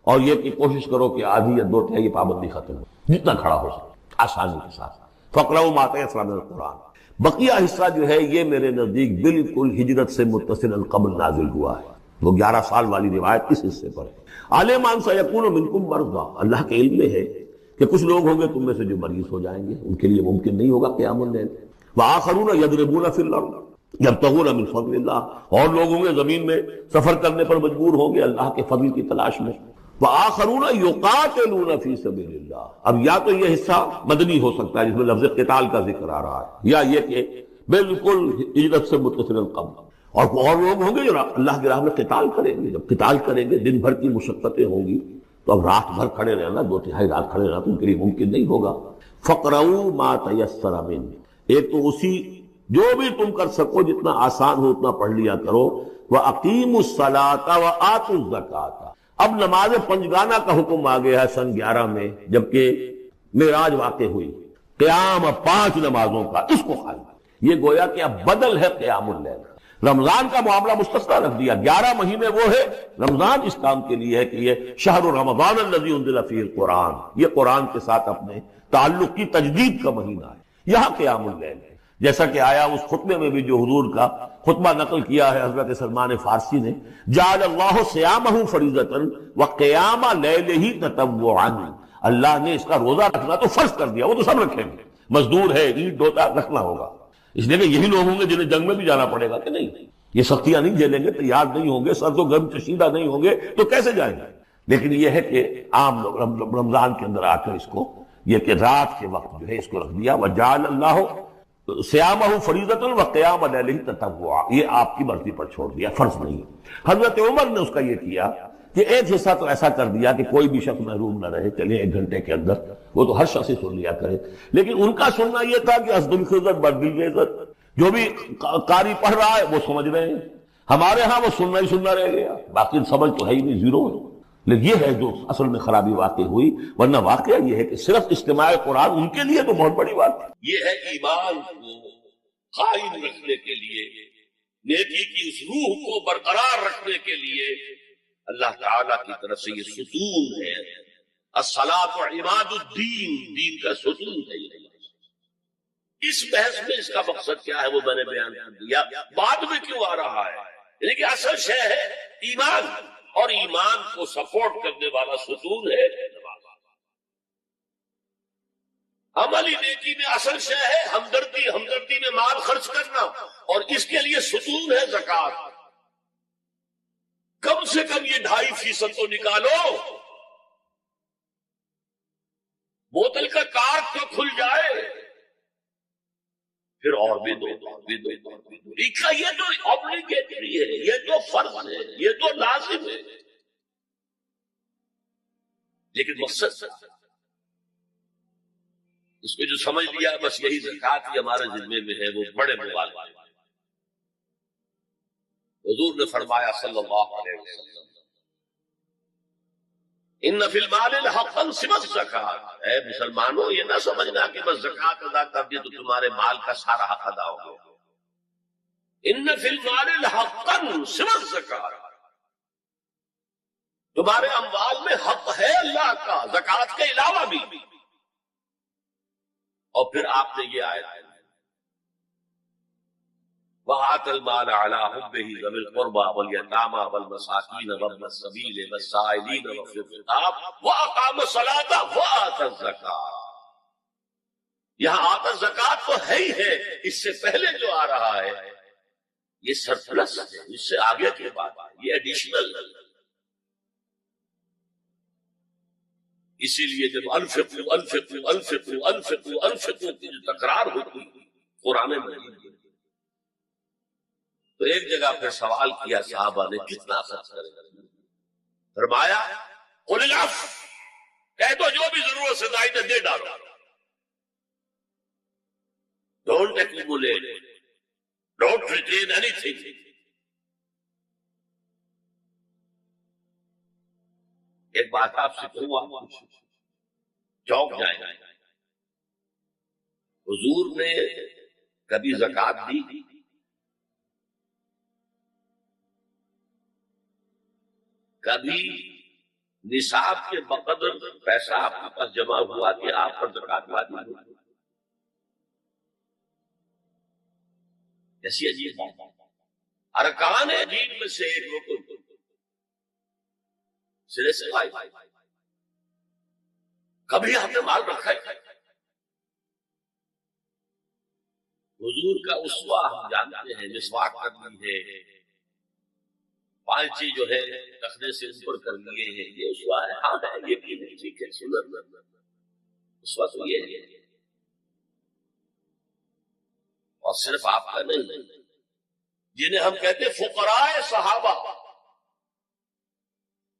اور یہ کہ کوشش کرو کہ آدھی یا 2/3 یہ پابندی ختم ہو، جتنا کھڑا ہو سکے آسانی کے ساتھ. فقرؤوا ما تیسر من القرآن. بقیہ حصہ جو ہے یہ میرے نزدیک بالکل ہجرت سے متصل قبل نازل ہوا ہے. وہ 11 سال والی روایت اس حصے پر ہے. عالمان سیکون منکم مرضی، اللہ کے علم میں ہے کہ کچھ لوگ ہوں گے تم میں سے جو مریض ہو جائیں گے، ان کے لیے ممکن نہیں ہوگا قیام اللیل. وآخرون یضربون فی الارض یبتغون من فضل اللہ، اور لوگ ہوں گے زمین میں سفر کرنے پر مجبور ہوں گے اللہ کے فضل کی تلاش میں. وآخرون یقاتلون فی سبیل اللہ. اب یا تو یہ حصہ مدنی ہو سکتا ہے جس میں لفظ قتال کا ذکر آ رہا ہے، یا یہ کہ بالکل ہجرت سے متصل قبل. اور لوگ ہوں گے جو اللہ کی راہ میں قتال کریں گے. جب قتال کریں گے دن بھر کی مشقتیں ہوں گی، تو اب رات بھر کھڑے رہنا، 2/3 رات کھڑے رہنا تو ان کے لیے ممکن نہیں ہوگا. فقرؤوا ما تیسر منہ، ایک تو اسی جو بھی تم کر سکو جتنا آسان ہو اتنا پڑھ لیا کرو. وَأَقِیمُوا الصَّلَاةَ وَآتُوا الزَّکَاةَ. اب نماز پنجگانہ کا حکم آ گیا ہے سن 11 میں، جبکہ معراج واقع ہوئی. قیام 5 نمازوں کا، اس کو خالی یہ گویا کہ اب بدل ہے قیام اللیل. رمضان کا معاملہ مستثنیٰ رکھ دیا. 11 مہینے وہ ہے، رمضان اس کام کے لیے ہے کہ یہ شہر رمضان الذی انزل فیہ القرآن، یہ قرآن کے ساتھ اپنے تعلق کی تجدید کا مہینہ ہے. یہاں قیام اللیل ہے، جیسا کہ آیا اس خطبے میں بھی جو حضور کا خطبہ نقل کیا ہے حضرت سلمان فارسی نے، جعل اللہ صیامہ فریضۃ وقیام لیلہ تطوعا. اللہ نے اس کا روزہ رکھنا تو فرض کر دیا، وہ تو سب رکھیں گے، مزدور ہے، اینٹ ڈوتا رکھنا ہوگا. اس لیے کہ یہی لوگ ہوں گے جنہیں جنگ میں بھی جانا پڑے گا کہ نہیں، یہ سختیاں نہیں جھیلیں گے، تیار نہیں ہوں گے، سر تو گرم چشیدہ نہیں ہوں گے تو کیسے جائیں گے. لیکن یہ ہے کہ عام لوگ رمضان کے اندر آ کر اس کو یہ کہ رات کے وقت جو ہے اس کو رکھ دیا. وجعل اللہ صیامہ فریضۃ وقیام لیلہ تطوعا، یہ آپ کی مرضی پر چھوڑ دیا، فرض نہیں. حضرت عمر نے اس کا یہ کیا کہ ایک حصہ تو ایسا کر دیا کہ کوئی بھی شخص محروم نہ رہے، چلے 1 گھنٹے کے اندر وہ تو ہر شخص ہی سن لیا کرے. لیکن ان کا سننا یہ تھا کہ حسب الخزت بدل عزت، جو بھی قاری پڑھ رہا ہے وہ سمجھ رہے ہیں. ہمارے ہاں وہ سننا ہی سننا رہ گیا، باقی سمجھ تو ہے ہی نہیں، زیرو ہے. لیکن یہ ہے جو اصل میں خرابی واقع ہوئی. ورنہ واقعہ یہ ہے کہ صرف اجتماع قرآن ان کے لیے تو بہت بڑی بات ہے. یہ ہے ایمان کو قائم رکھنے کے لیے، نیکی کی اس روح کو برقرار رکھنے کے لیے اللہ تعالیٰ کی طرف سے یہ ستون ہے. الصلاۃ عماد الدین، دین کا ستون ہے. اس بحث میں اس کا مقصد کیا ہے وہ میں نے بیان کر دیا. بعد میں کیوں آ رہا ہے؟ یعنی کہ اصل شے ہے ایمان، اور ایمان کو سپورٹ کرنے والا ستون ہے نماز. عملی نیکی میں اصل شے ہے ہمدردی، ہمدردی میں مال خرچ کرنا، اور اس کے لیے ستون ہے زکوٰۃ. کم سے کم یہ 2.5% تو نکالو، بوتل کا کارک تو کھل جائے، پھر اور بھی دو. یہ تو obligatory ہے، یہ تو فرض ہے، یہ تو لازم ہے. لیکن مقصد اس کو جو سمجھ لیا بس یہی زکوٰۃ ہی ہمارے ذمے میں ہے، وہ بڑے مبالغہ. حضور نے فرمایا صلی اللہ علیہ وسلم، ان فی المال حقا سوى الزکوٰۃ. اے مسلمانوں یہ نہ سمجھنا کہ بس زکوٰۃ ادا کر دی تو تمہارے مال کا سارا حق ادا ہو گیا. ان فی المال حقا سوى الزکوٰۃ، تمہارے اموال میں حق ہے اللہ کا زکوٰۃ کے علاوہ بھی. اور پھر آپ نے یہ آیت وَآتَ الْمَالَ عَلَىٰ حُبِّهِ ذَوِي الْقُرْبَىٰ وَالْيَتَامَىٰ وَالْمَسَاكِينَ وَابْنَ السَّبِيلِ وَالسَّائِلِينَ وَفِي الرِّقَابِ وَأَقَامَ الصَّلَاةَ وَآتَى الزَّكَاةَ. یہاں آتا زکوٰۃ تو ہے ہی ہے، اس سے پہلے جو آ رہا ہے یہ سرپلس ہے، اس سے آگے کی بات ہے، یہ ایڈیشنل ہے. اسی لیے جب انفقوا انفقوا انفقوا انفقوا انفقوا کی جو تکرار ہوتی قرآن مجید میں، تو ایک جگہ پہ سوال کیا صحابہ نے کتنا خرچ کرے گا؟ فرمایا قل العفو، کہہ دو جو بھی ضرورت سے زائد دے ڈالو. Don't accumulate, don't retain any thing. ایک بات آپ سے کہوں, آپ چوک جائیں. حضور نے کبھی زکات دی؟ کبھی نصاب کے بقدر پیسہ آپ کے پاس جمع ہوا کہ آپ پر زکات واجب ہوئی؟ ایسی عجیب بات. ارکان دین میں سے ایک رکن سرے سے غائب. کبھی ہم نے مال رکھا ہے؟ حضور کا اسوہ ہم جانتے ہیں, مسواک کرنی ہے, پانچی جو ہے تخنے سے اوپر کر لیے ہیں, یہ اسوہ ہے. ہاں ہے, یہ بھی ہے, ٹھیک ہے, سنت اسوہ تو یہ ہے. اور صرف آپ کا نہیں, جنہیں ہم کہتے ہیں فقراء صحابہ,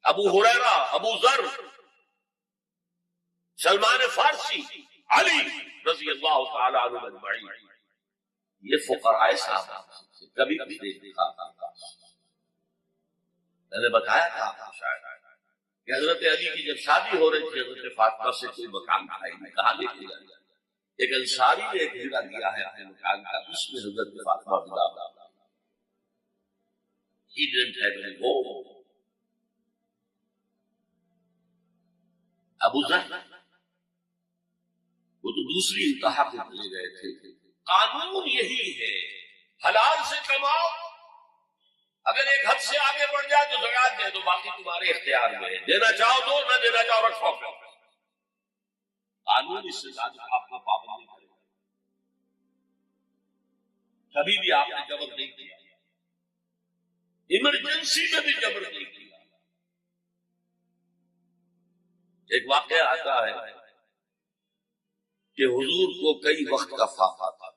ابو ہریرہ, ابو ذر, سلمان فارسی, علی رضی اللہ تعالی عنہ اجمعین, یہ فقراء صحابہ کبھی بھی نہیں دیکھا. میں نے بتایا تھا کہ حضرت علی کی جب شادی ہو رہی تھی حضرت فاطمہ سے کوئی مکان کھائی میں کہا لے کے جائے. ایک انصاری نے ایک ہیرا دیا ہے اپنے مکان کا, اس میں حضرت فاطمہ بلا. He didn't have any home. ابو ذر وہ تو دوسری انتہا پہ چلے گئے تھے. قانون یہی ہے, حلال سے کماؤ, اگر ایک حد سے آگے بڑھ جائے تو زکات دے دو, باقی تمہارے اختیار میں ہے, دینا چاہو دو, نہ دینا چاہو رکھو. قانون اس سے زیادہ آپ کو پابند نہیں کرے گا. کبھی بھی آپ نے جبر نہیں کیا, ایمرجنسی میں بھی جبر نہیں کیا. ایک واقعہ آتا ہے کہ حضور کو کئی وقت کا فاقہ تھا.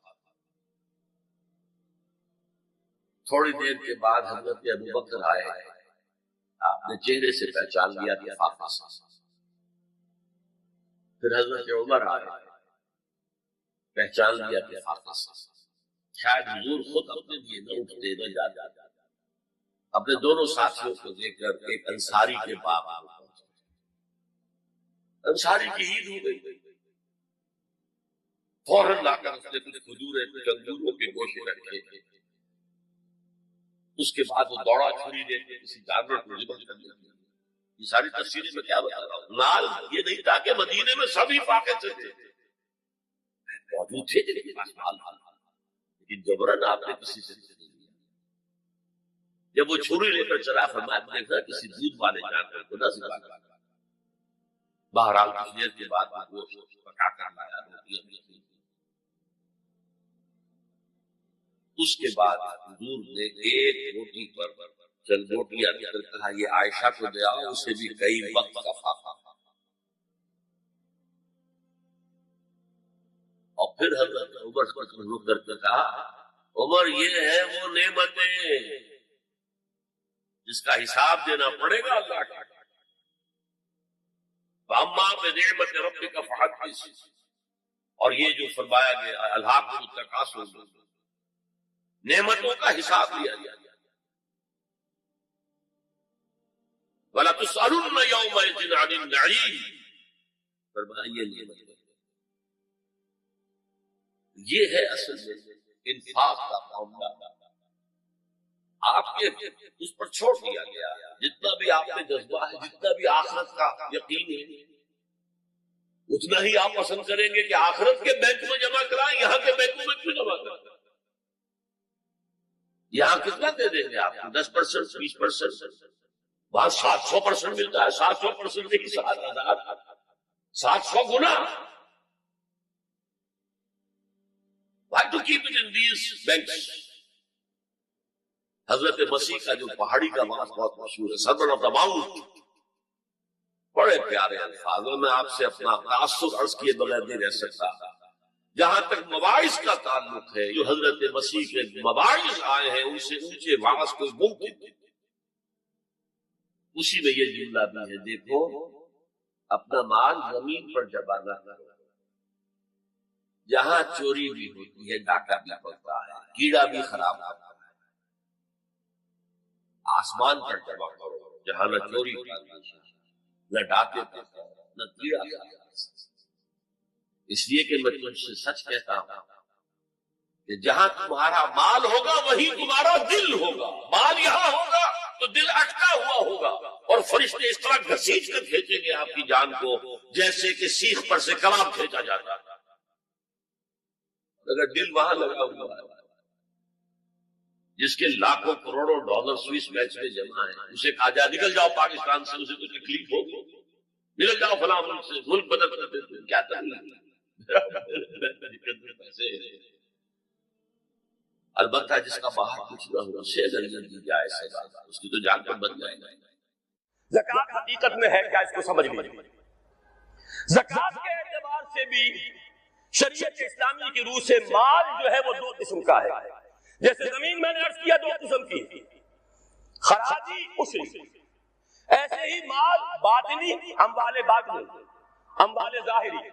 تھوڑی دیر کے بعد حضرت ابو بکر آئے, آپ نے چہرے سے پہچان لیا کہ فاقہ سے. پھر حضرت عمر آئے, پہچان لیا کہ فاقہ سے. شاید حضور خود اپنے لیے نہ اٹھتے نہ جاتے, اپنے دونوں ساتھیوں کو دیکھ کر ایک انصاری کے باغ پہنچے. انصاری کی عید ہو گئی, فوراً لا کر اس نے کچھ کھجورے کچھ انگوروں کے گوشے رکھے. اس کے بعد وہ دوڑا چھری لے کے کسی جانور کو ذبح کر دیا. یہ ساری تفسیریں میں کیا بتا رہا ہوں. مال یہ نہیں تھا کہ مدینے میں سبھی فاقے سے تھے, موجود تھے جن کے پاس مال, لیکن جبرن آپ نے کسی سے نہیں لیا. جب وہ چھری لے کر چلا, فرمایا دیکھا کسی دودھ والے جانور کو نہ ذبح کر. بہرحال کچھ دیر کے بعد وہ پکا کر لایا روٹی. اس کے بعد حضور نے ایک روٹی پر چند روٹیاں کہا یہ عائشہ کو دے آؤ, اسے بھی کئی وقت کا فاقہ. اور پھر حضرت عمر کو رک کر کے کہا, عمر یہ ہے وہ نعمتیں جس کا حساب دینا پڑے گا اللہ کا. وَأَمَّا بِنِعْمَةِ رَبِّكَ فَحَدِّثْ, اور یہ جو فرمایا گیا الْهَاكُمُ التَّكَاثُرُ, نعمتوں کا حساب لیا گیا. وَلَا تُسْأَلُنَّ يَوْمَئِذٍ عَنِ النَّعِيمِ, فرمایا یہ نعمت ہے. یہ ہے اصل میں انفاق کا معاملہ. آپ کے اس پر چھوڑ دیا گیا. جتنا بھی آپ میں جذبہ ہے, جتنا بھی آخرت کا یقین ہے, اتنا ہی آپ پسند کریں گے کہ آخرت کے بینک میں جمع کرائیں, یہاں کے بینکوں میں کیوں جمع کرائیں. یہاں کتنا دے دیں گے آپ کو, 10%, 20%, وہاں 700% ملتا ہے. 700% نہیں, 7,000, 700 گنا. Why to keep it in these banks? حضرت مسیح کا جو پہاڑی کا واقعہ بہت مشہور ہے, سرمن آف دا ماؤنٹ, بڑے پیارے الفاظ. میں آپ سے اپنا تعصب عرض کیے بغیر نہیں رہ سکتا. جہاں تک مواعظ کا تعلق ہے, جو حضرت مسیح کے مواعظ آئے ہیں ان سے اونچے واعظ کوئی ممکن نہیں. اسی میں یہ جملہ بھی ہے, دیکھو اپنا مال زمین پر جمع نہ کرو، جہاں چوری بھی ہوتی ہے ڈاکہ بھی پڑتا ہے، کیڑا بھی خراب ہوتا ہے، آسمان پر جمع کرو جہاں نہ چوری ہوتی، نہ ڈاکے پڑتا ہے، نہ کیڑا پڑتا ہے۔ اس لیے کہ میں تجھ سے سچ کہتا ہوں کہ جہاں تمہارا مال ہوگا وہی تمہارا دل ہوگا۔ مال یہاں ہوگا تو دل اٹکا ہوا ہوگا، اور فرشتے اس طرح گھسیٹ کر کھینچیں گے آپ کی جان کو جیسے کہ سیخ پر سے کباب کھینچا جاتا ہے۔ اگر دل وہاں لگا ہوا ہے، جس کے لاکھوں کروڑوں ڈالر سوئس بینک میں جمع ہیں، اسے کہا جائے نکل جاؤ پاکستان سے، اسے کوئی تکلیف ہوگی، نکل جاؤ فلاں ملک سے، ملک بدل کر دیتے کیا تکلیف؟ البتہ جس کا باہر کچھ نہ ہو اسے اگر دی جائے سزا، اس کی تو جان پر بن جائے گا۔ زکوٰۃ حقیقت میں ہے کیا، اس کو سمجھ لیجیے۔ زکوٰۃ کے اعتبار سے بھی شریعت اسلامی کی روح سے مال جو ہے وہ دو قسم کا ہے۔ جیسے زمین میں نے عرض کیا دو قسم کی، خراجی عشری، ایسے ہی مال باطنی، اموال باطنی، اموال ظاہری۔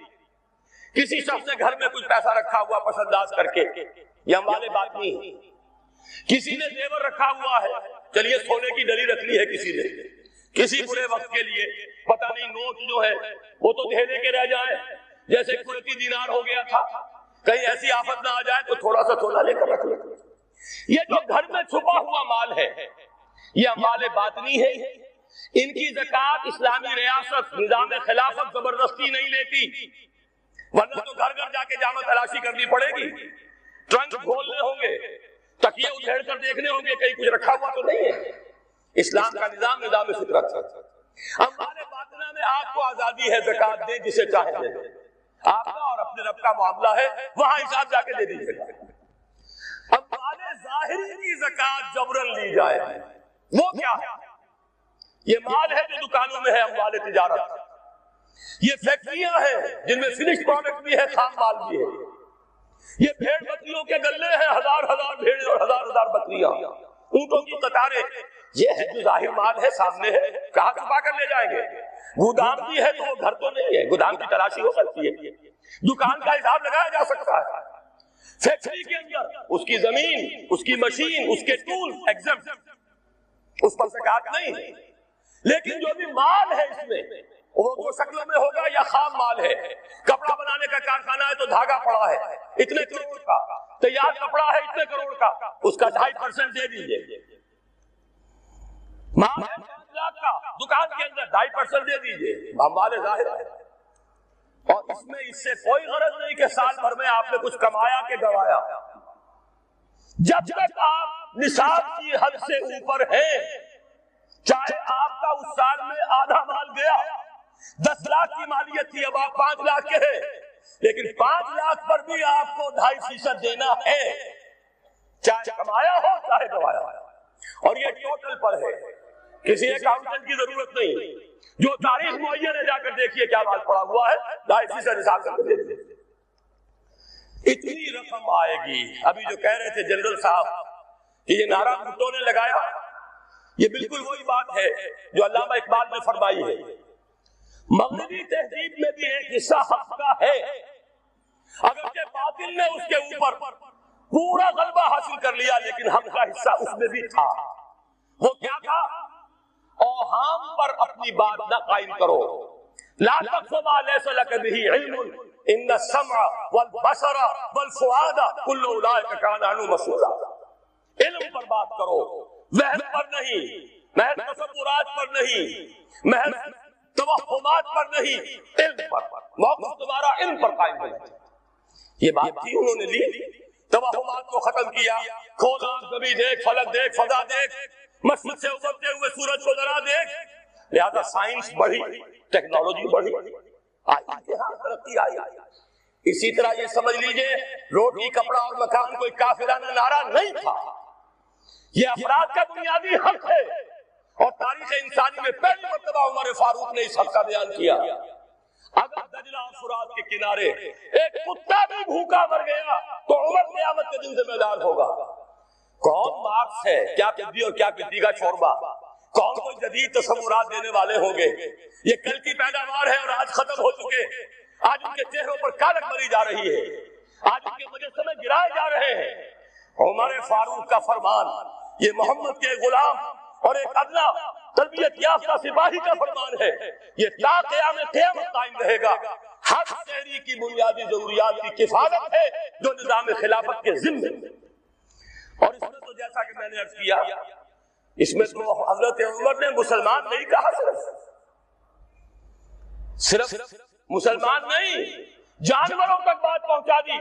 کسی شخص نے گھر میں کچھ پیسہ رکھا ہوا پس انداز کر کے، یہ اموال باطنی ہے۔ کسی نے زیور رکھا ہوا ہے، چلیے سونے کی ڈلی رکھ لی ہے کسی نے، کسی برے وقت کے لیے، پتہ نہیں نوٹ جو ہے وہ تو دھیلے کے رہ جائیں، جیسے کوئی دینار ہو گیا تھا، کہیں ایسی آفت نہ آ جائے تو تھوڑا سا سونا لے کر رکھ لو۔ یہ جو گھر میں چھپا ہوا مال ہے یہ اموال باطنی ہے، ان کی زکوٰۃ اسلامی ریاست نظام خلافت زبردستی نہیں لیتی، ورنہ تو گھر گھر جا کے جامع تلاشی کرنی پڑے گی، ٹرنک کھولنے ہوں گے، تکیے ادھیڑ کر دیکھنے ہوں گے کہیں کچھ رکھا ہوا تو نہیں ہے۔ اسلام کا نظام فطرت ہے۔ اموال باطنہ میں آپ کو آزادی ہے زکوٰۃ دیں جسے چاہے دیں، آپ کا اور اپنے رب کا معاملہ ہے، وہاں حساب جا کے دے دیجیے گا۔ اموال ظاہری کی زکوٰۃ جبرن لی جائے، وہ کیا ہے؟ یہ مال ہے جو دکانوں میں ہے، اموال تجارت، یہ فیکٹریاں ہیں جن میں فنش پروڈکٹ بھی ہے، خام مال بھی ہے، یہ بھیڑ بکریوں کے گلے ہیں، ہزار ہزار بھیڑیں اور ہزار ہزار بکریاں، اونٹوں کی قطاریں، یہ ہے جو ظاہر مال ہے، سامنے ہے، کہاں چھپا کر لے جائیں گے؟ گودام بھی ہے تو وہ گھر تو نہیں ہے، گودام کی تلاشی ہو سکتی ہے، دکان کا حساب لگایا جا سکتا ہے۔ فیکٹری کے اندر اس کی زمین، اس کی مشین، اس کے ٹول ایگزمپٹ، اس پر زکوٰۃ نہیں ہے، لیکن جو بھی مال ہے اس میں وہ دو شکلوں میں ہوگا، یا خام مال ہے، کپڑا بنانے کا کارخانہ ہے تو دھاگا پڑا ہے اتنے کروڑ کا، تیار کپڑا ہے اتنے کروڑ کا، اس کا 2.5% دے دیجیے۔ مال ہے 5 لاکھ کا، دکان کے اندر 2.5% دے دیجیے، اموال ظاہر ہے، اور اس میں اس سے کوئی غرض نہیں کہ سال بھر میں آپ نے کچھ کمایا کہ گوایا۔ جب تک آپ نصاب کی حد سے اوپر ہیں، چاہے آپ کا اس سال میں آدھا مال گیا، 10 لاکھ کی مالیت تھی، اب آپ 5 لاکھ کے ہیں، لیکن 5 لاکھ پر بھی آپ کو 2.5% دینا ہے، چاہے کمایا ہو چاہے گوایا ہو، اور یہ ٹوٹل پر ہے، کسی اکاؤنٹنٹ کی ضرورت نہیں، جو تاریخ معین ہے جا کر دیکھیے کیا مال پڑا ہوا ہے، 2.5% حساب کر کے دے دیجیے۔ اتنی رقم آئے گی۔ ابھی جو کہہ رہے تھے جنرل صاحب کہ یہ نعرہ بھٹو نے لگایا، یہ بالکل وہی بات ہے جو علامہ اقبال نے فرمائی ہے۔ مغربی تہذیب میں بھی ایک حصہ حق کا ہے، اگرچہ باطل نے اس کے اوپر پورا غلبہ حاصل کر لیا، لیکن حق کا حصہ اس میں بھی تھا۔ وہ کیا تھا؟ اوہام پر اپنی بات نہ قائم کرو، لا تقف ما لیس لک بہ علم ان السمع والبصر والفؤاد کل اولئک کان عنہ مسئولا۔ علم پر بات کرو، وہم پر نہیں، محض تصورات پر نہیں، محض توہمات پر نہیں، علم پر۔ موقف تمہارا علم پر قائم ہونا چاہیے۔ یہ بات تھی، انہوں نے لی، توہمات کو ختم کیا، کھولا زمین دیکھ، فلک دیکھ، فضا دیکھ، مشرق سے ابھرتے ہوئے سورج کو ذرا دیکھ، لہذا سائنس بڑھی، ٹیکنالوجی بڑھی، ترقی آئی۔ اسی طرح یہ سمجھ لیجئے روٹی کپڑا اور مکان کوئی کافرانہ نعرہ نہیں تھا، یہ افراد کا بنیادی حق ہے، اور تاریخ انسانی میں پہلی مرتبہ عمر فاروق نے اس حق کا بیان کیا۔ اگر دجلہ اور فرات کے کنارے ایک کتا بھی بھوکا مر گیا تو عمر قیامت کے دن ذمہ دار ہوگا۔ کون مارکس ہے، کیا کدی اور کیا کدی کا شوربہ، کون کوئی جدید تصورات دینے والے ہوں گے. یہ کل کی پیداوار ہے اور آج ختم ہو چکے. آج ان کے چہروں پر کالک بری جا رہی ہے. آج ان کے مجسمے گرائے جا رہے ہیں. عمر فاروق کا فرمان یہ محمد کے غلام اور ایک ادنا تربیت یافتہ سپاہی کا فرمان ہے. یہ تا قیامت قائم رہے گا. ہر شہری کی بنیادی ضروریات کی کفالت ہے جو نظام خلافت کے ذمہ. اور اس میں تو جیسا کہ میں نے عرض کیا, اس میں تو حضرت عمر نے مسلمان نہیں کہا, صرف مسلمان نہیں جانوروں تک بات پہنچا دی.